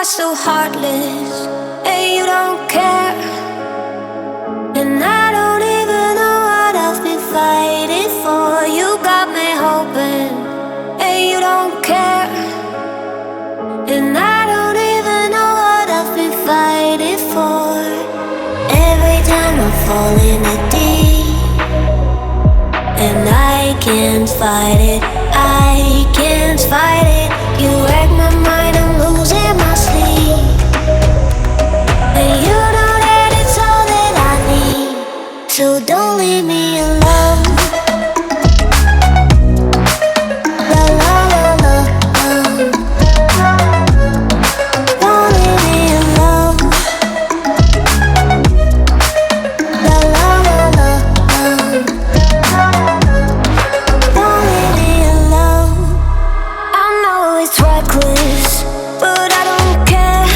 are so heartless, and you don't care. And I don't even know what I've been fighting for. You got me hoping, and you don't care. And I don't even know what I've been fighting for. Every time I fall in the deep, and I can't fight it, I can't fight it. You wreck my mind, I'm losing my sleep. And you know that it's all that I need, so don't leave me alone. La la la la, don't leave me alone. La la la la, don't leave me alone. I know it's reckless, but I don't care.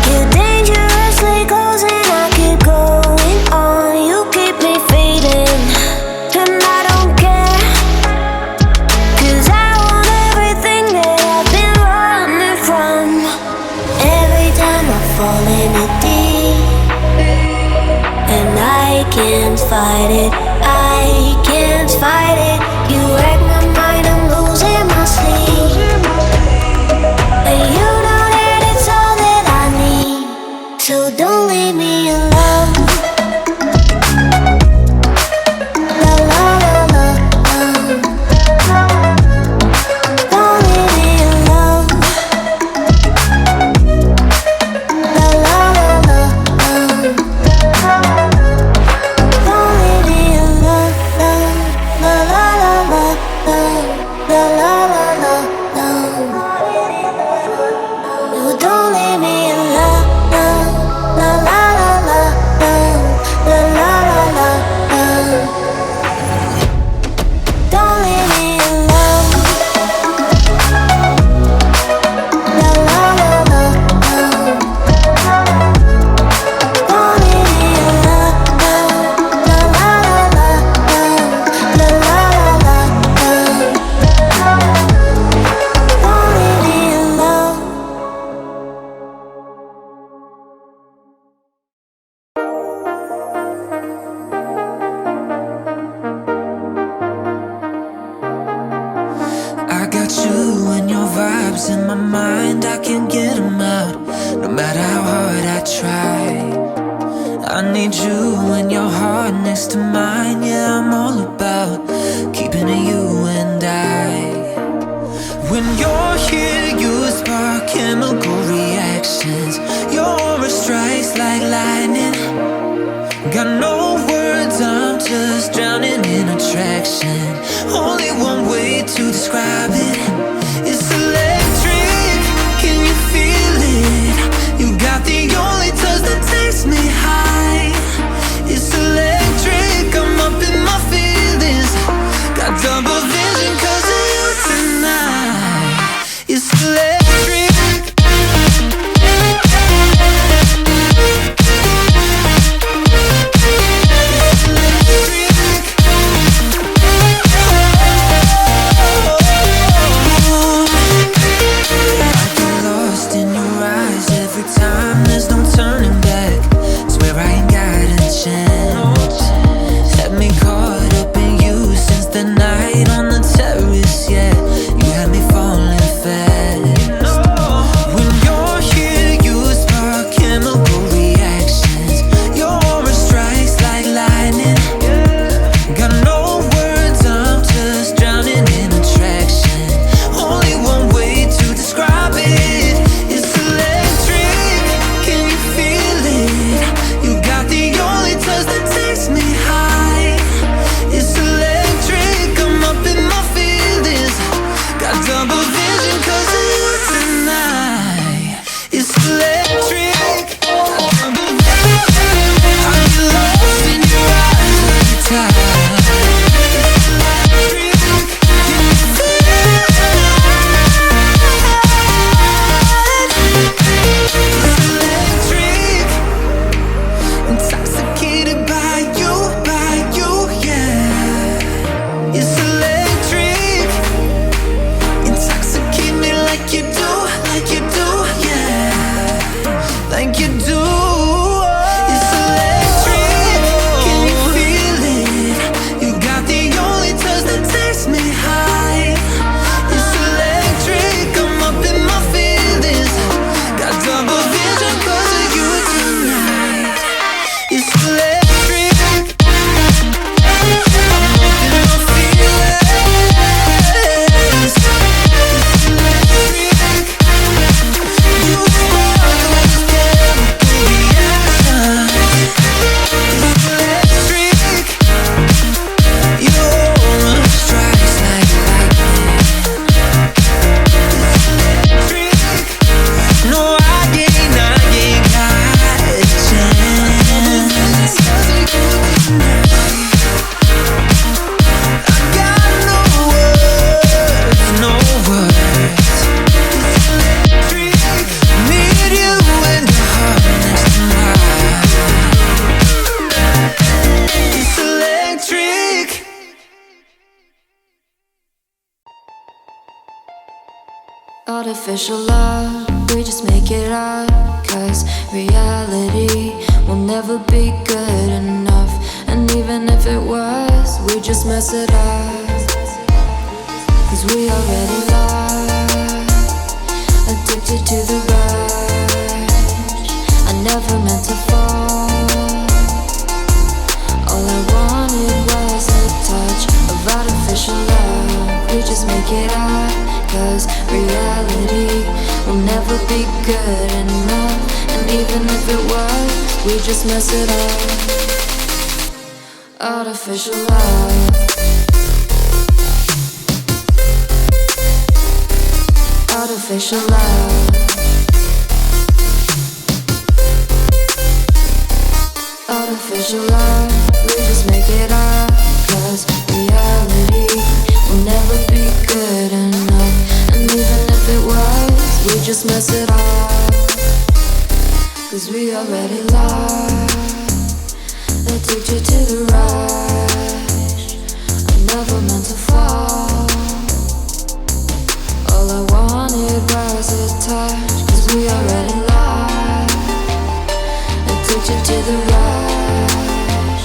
You're dangerously close and I keep going on. You keep me fading, and I don't care. 'Cause I want everything that I've been running from. Every time I fall in the deep, and I can't fight it, I can't fight it. You wreck my mind, I'm losing my sleep. And you know that it's all that I need, so don't leave me alone. La la la la, don't leave me alone. La la la la, don't leave me alone. La la la la, la la la la, no, don't leave me alone. La la la la, la la la la, don't leave me alone. La la la la, don't leave me alone. La la la la, la la la la, don't leave me alone. I got you and your vibes in my mind, I can't get them out, no matter how hard I try. I need you and your heart next to mine, yeah, I'm all about keeping it you and I. When you're here, you spark chemical reactions, your aura strikes like lightning. Got no words, I'm just drowning in attraction. Only one way to describe it. It's electric, can you feel it? You got the only touch that takes me high. It's electric, I'm up in my feelings. Got double vision 'cause of you tonight. It's electric. Artificial love, we just make it up. Cause reality will never be good enough. And even if it was, we just mess it up. Cause we already lost, addicted to the rush. I never meant to fall. All I wanted was a touch of artificial love. We just make it up. Cause reality will never be good enough. And even if it was, we just mess it up. Artificial love. Artificial love. Artificial love. We just make it up. Cause reality will never be good enough. And even if it was, we just mess it up. Cause we already lost, addicted to the rush. I never meant to fall. All I wanted was a touch. Cause we already lost, addicted to the rush.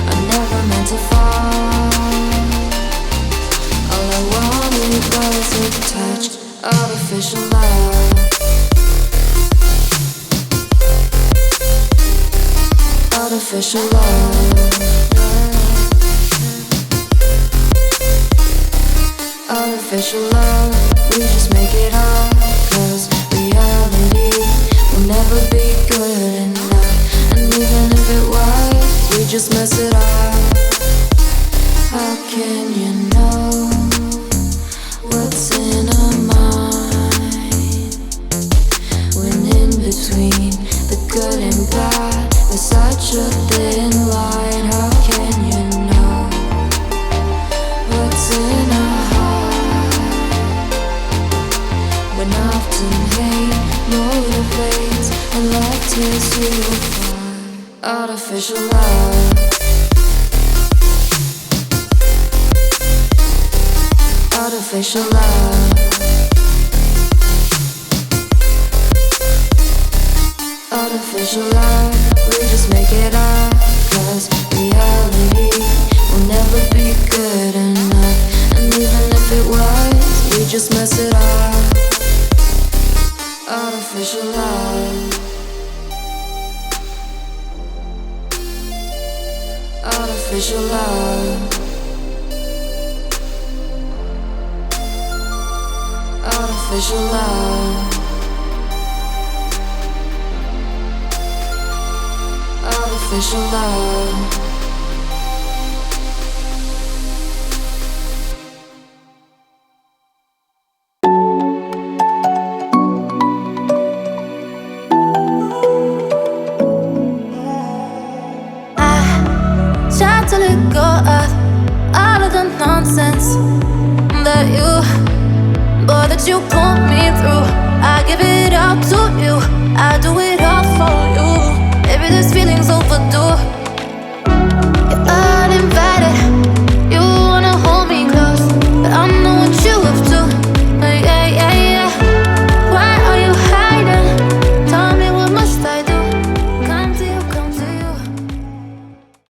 I never meant to fall. All I wanted was a touch. Artificial love. Artificial love. Artificial love. We just make it up. Cause reality will never be good enough. And even if it was, we just mess it up. How can you know what's in our mind when in between the good and bad there's such a thin line? How can you know what's in our heart when often hate motivates and love tears you apart? Artificial love. Artificial love. Artificial love. We just make it up. Cause reality will never be good enough. And even if it was, we just mess it up. Artificial love. Artificial love. Artificial love. Artificial love. I tried to let go of all of the nonsense that you pull me through. I give it all to you. I do it all for you. Maybe this feeling's overdue.